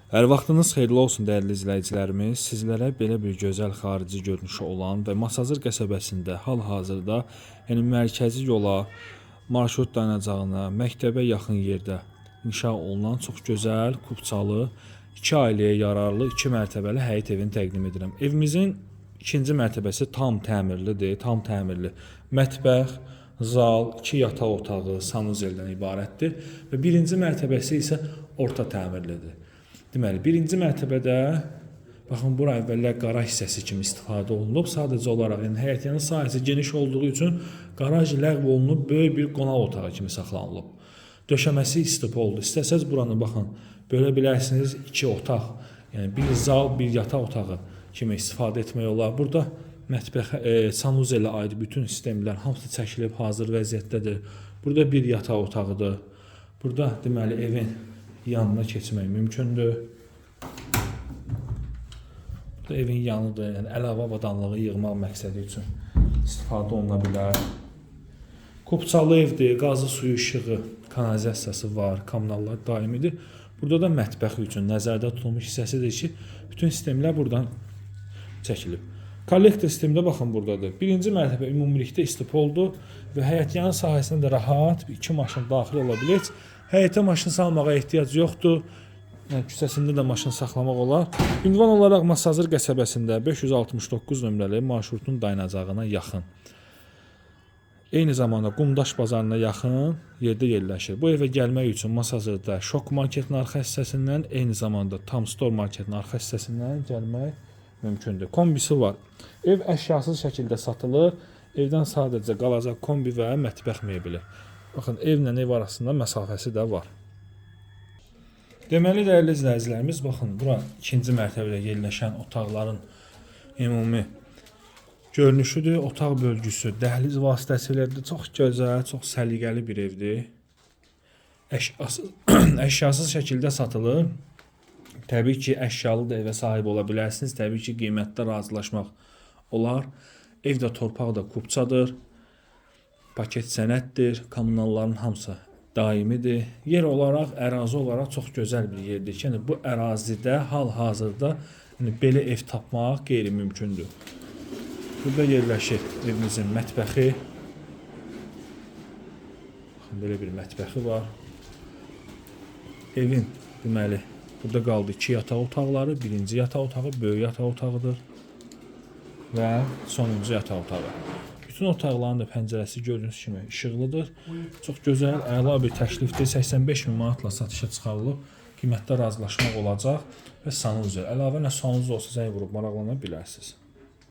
Hər vaxtınız xeyirli olsun dəyərli izləyicilərimiz. Sizlərə belə bir gözəl xarici görünüşü olan və Masazır qəsəbəsində hal-hazırda, yəni mərkəzi yola, marşrut dayanacağına, məktəbə yaxın yerdə inşa olunan çox gözəl, kubçalı, 2 ailəyə yararlı 2 mərtəbəli həyət evini təqdim edirəm. Evimizin ikinci mərtəbəsi tam təmirlidir, tam təmirli. Mətbəx, zal, 2 yataq otağı, sanuzeldən ibarətdir və birinci mərtəbəsi isə orta təmirlidir. Deməli, birinci mərtəbədə baxın, bura əvvəllər qaraj hissəsi kimi istifadə olunub. Sadəcə olaraq yəni həyətin sahəsi geniş olduğu üçün qaraj ləğv olunub, böyük bir qonaq otağı kimi saxlanılıb. Döşəməsi istipoldur. İstəsəz buranı baxın, bölə bilərsiniz 2 otaq, yəni bir zal, bir yataq otağı kimi istifadə etmək olar. Burada mətbəx, sanuzelə aid bütün sistemlər hamısı çəkilib hazır vəziyyətdədir. Burada bir yataq otağıdır. Burada deməli evin yanına keçmək mümkündür. Bu evin yanıdır, yəni əlavə avadanlığı yığmaq məqsədi üçün istifadə oluna bilər. Kubçalı evdir, qazı, suyu, işığı, kanalizasiyası var, kommunallar daimidir. Burada da mətbəx üçün nəzərdə tutulmuş hissəsidir ki, bütün sistemlər buradan çəkilib. Kollektor sistemdə baxın buradadır. Birinci mərtəbə ümumilikdə istipoldur və həyətyanı sahəsində də rahat 2 maşın daxil ola bilir. Həyətə maşın salmağa ehtiyac yoxdur. Yəni, küçəsində də maşın saxlamaq olar. Ünvan olaraq Masazır qəsəbəsində 569 nömrəli marşrutun dayanacağına yaxın. Eyni zamanda Qumdaş bazarına yaxın yerdə yerləşir. Bu evə gəlmək üçün Masazırda Şok marketin arxa hissəsindən, eyni zamanda Tam Store marketin arxa hissəsindən gəlmək mümkündür. Kombisi var. Ev əşyasız şəkildə satılır. Evdən sadəcə qalacaq kombi və mətbəx mebeli. Baxın, evlə ev arasında məsafəsi də var. Deməli, dəyərli izləyicilərimiz, baxın, bura ikinci mərtəbədə yerləşən otaqların ümumi görünüşüdür. Otaq bölgüsü dəhliz vasitəsilə çox gözəl, çox səliqəli bir evdir. Əşyasız şəkildə satılır. Təbii ki, əşyalı da evə sahib ola bilərsiniz. Təbii ki, qiymətdə razılaşmaq olar. Evdə torpaq da kubçadır. Paket sənəddir. Kommunalların hamısı daimidir. Yer olaraq, ərazi olaraq çox gözəl bir yerdir. Yəni, bu ərazidə hal-hazırda belə ev tapmaq qeyri-mümkündür. Burada yerləşir evimizin mətbəxi. Belə bir mətbəxi var. Evin, deməli, burada qaldı 2 yataq otaqları. Birinci yataq otağı böyük yataq otağıdır və sonuncu yataq otağı. Bütün otaqların da pəncərəsi gördüyünüz kimi işıqlıdır. Çox gözəl, əla bir təklifdir. 85.000 manatla satışa çıxarılıb. Qiymətdə razılaşmaq olacaq və sanuzel. Əlavə nə sanuzel olsa zəng vurub maraqlana bilərsiniz.